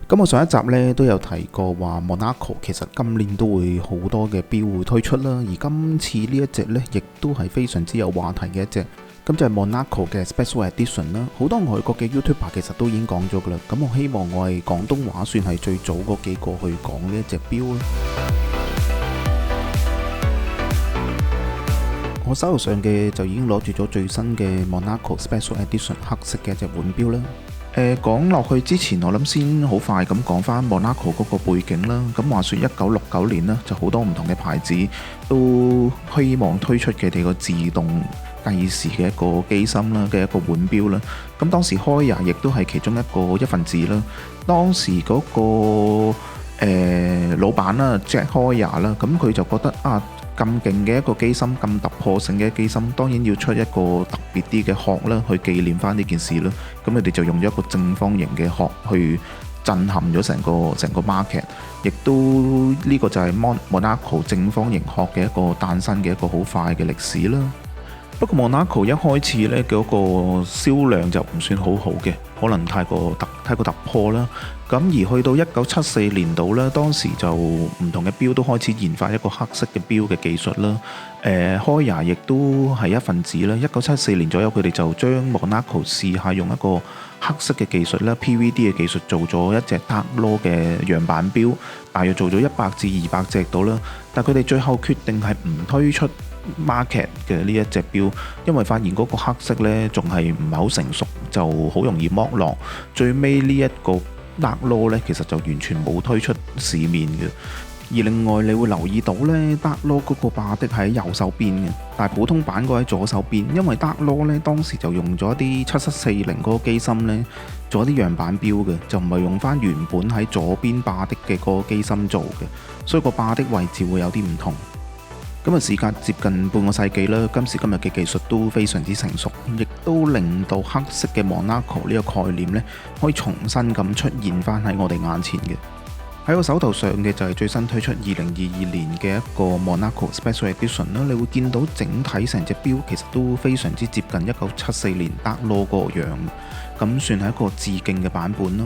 咁我上一集呢都有提過話 Monaco 其實今年都會好多嘅錶會推出啦，而今次呢一隻呢，亦都係非常之有話題嘅一隻，咁就係 Monaco 嘅 Special Edition 啦。好多外國嘅 YouTuber 其實都已經講咗噶啦，咁我希望我係廣東話算係最早嗰幾個去講呢一隻錶啦。我手頭上嘅就已經攞住咗最新嘅 Monaco Special Edition 黑色嘅一隻腕錶啦。講落去之前，我諗先好快咁講翻 Monaco 嗰個背景啦。咁話說1969年呢，就好多唔同嘅牌子都希望推出佢哋個自動計時嘅一個機芯啦嘅一個腕錶啦。咁當時Heuer亦都係其中一份子啦。當時嗰個老闆啦 Jack Heuer 啦，咁佢就覺得咁勁嘅一個機芯，咁突破性嘅機芯，當然要出一個特別啲嘅殼啦，去紀念翻呢件事啦。咁佢哋就用咗一個正方形嘅殼去震撼咗成個 market， 亦都呢個就係 Monaco 正方形殼嘅一個誕生嘅一個好快嘅歷史啦。不過 Monaco 一開始呢嗰個銷量就唔算好好嘅，可能太過突破啦。咁而去到1974年度呢，當時就唔同嘅錶都開始研發一個黑色嘅錶嘅技術啦。Heuer 亦都係一份子啦。1974年左右，佢哋就將 Monaco 試下用一個黑色嘅技術啦 ，PVD 嘅技術做咗一隻 Dark Law 嘅樣板錶，大約做咗100至200隻到啦。但佢哋最後決定係唔推出market 嘅呢一隻錶，因為發現嗰個黑色呢仲係唔係好成熟，就好容易剝落。最尾呢一個 Dark Law 呢，其實就完全冇推出市面嘅。而另外你會留意到呢 Dark Law 嗰個把的喺右手邊嘅，但係普通版嗰個喺左手邊，因為 Dark Law 呢當時就用咗一啲7740嗰個機芯呢做一啲樣板錶嘅，就唔係用翻原本喺左邊把的嘅嗰個機芯做嘅，所以個把的位置會有啲唔同。咁時間接近半個世紀啦，今時今日嘅技術都非常之成熟，亦都令到黑色嘅 Monaco 呢個概念呢可以重新咁出現翻喺我哋眼前嘅。喺我手頭上嘅就係最新推出2022年嘅一個 Monaco Special Edition 啦。你會見到整體成隻錶其實都非常之接近1974年 Dark Law 嗰個樣，咁算係一個致敬嘅版本啦。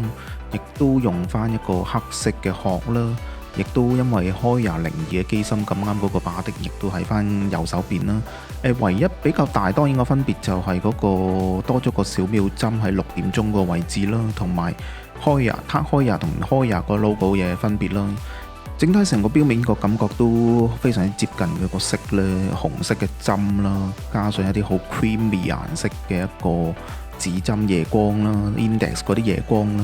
亦都用翻一個黑色嘅殼啦。亦都因為Heuer02嘅機芯咁啱嗰個把的，亦都喺翻右手邊啦。唯一比較大當然個分別就係嗰個多咗個小秒針喺6點鐘個位置啦，同埋Heuer同Heuer個 logo 嘅分別啦。整體成個錶面個感覺都非常之接近嗰個色咧，紅色嘅針啦，加上一啲好 creamy 顏色嘅一個指針夜光啦 ，index 嗰啲夜光啦。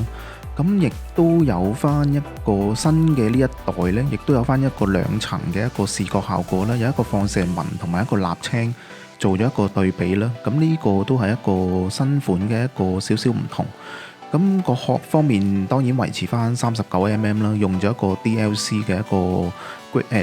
咁亦都有翻一個新嘅呢一代呢，亦都有翻一個2層嘅一個視覺效果啦，有一個放射紋同埋一個瀝青，做咗一個對比啦。咁呢個都係一個新款嘅一個少少唔同。咁個殼方面當然維持翻39mm啦，用咗一個 DLC 嘅一個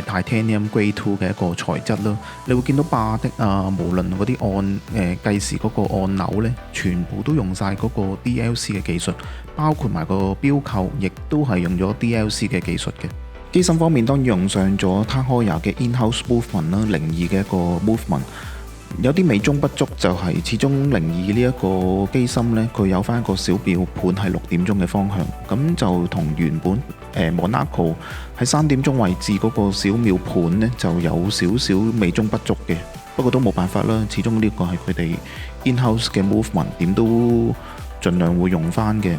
Titanium Grade 2嘅一個材質啦。你會見到把的無論嗰啲計時嗰個按鈕呢，全部都用晒嗰個 DLC 嘅技術，包括埋個錶扣，亦都係用咗 DLC 嘅技術嘅。機芯方面當然用上咗 TAG Heuer嘅 In-house Movement 啦，02嘅一個 Movement。有啲美中不足就係始終02呢一個機芯呢，佢有翻一個小錶盤係6點鐘嘅方向，咁就同原本Monaco 喺3點鐘位置嗰個小錶盤呢，就有少少美中不足嘅。不過都冇辦法啦，始終呢個係佢哋 in-house 嘅 movement， 點都盡量會用翻嘅。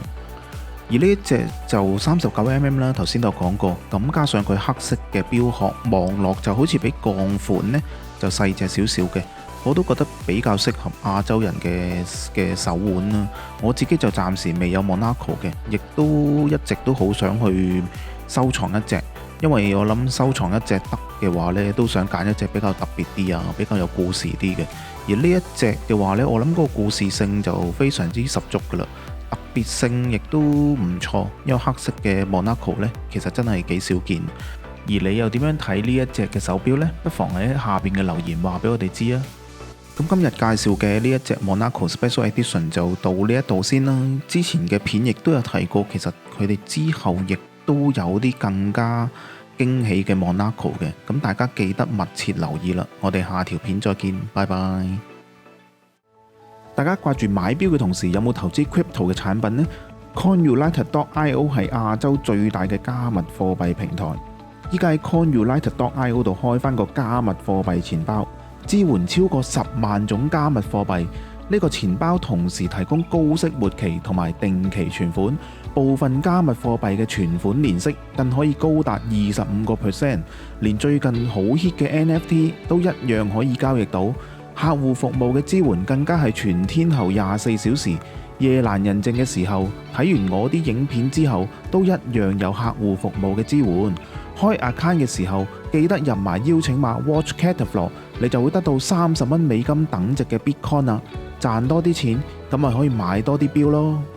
而呢一隻就39mm啦，頭先都有講過，咁加上佢黑色嘅錶殼，望落就好似比鋼款呢就細隻少少嘅。我都覺得比較適合亞洲人嘅手腕啦。我自己就暫時未有 Monaco 嘅，亦都一直都好想去收藏一隻，因為我諗收藏一隻得嘅話呢，都想揀一隻比較特別啲比較有故事啲嘅。而呢一隻嘅話呢，我諗嗰個故事性就非常之十足噶啦，特別性亦都唔錯，因為黑色嘅 Monaco 呢，其實真係幾少見。而你又點樣睇呢一隻嘅手錶呢？不妨喺下邊嘅留言話俾我哋知啊！咁今日介紹嘅呢一隻 Monaco Special Edition 就到呢一度先啦。之前嘅片亦都有提過，其實佢哋之後亦都有啲更加驚喜嘅 Monaco 嘅，咁大家記得密切留意啦。我哋下條片再見，拜拜。大家掛住買錶嘅同時，有冇投資 Crypto 嘅產品呢？ CoinUnited.io 係亞洲最大嘅加密貨幣平台。依家喺 CoinUnited.io 度開返個加密貨幣錢包，支援超過10萬種加密貨幣。呢個錢包同時提供高息活期同埋定期存款，部分加密貨幣嘅存款年息更可以高達25%，連最近好 hit 嘅 NFT 都一樣可以交易到。客戶服務嘅支援更加係全天候24小時，夜闌人靜嘅時候睇完我啲影片之後，都一樣有客戶服務嘅支援。開 account 嘅時候記得入埋邀請碼 Watch Cataflow， 你就會得到$30美金等值嘅 Bitcoin啊！賺多啲錢，咁咪可以買多啲錶咯〜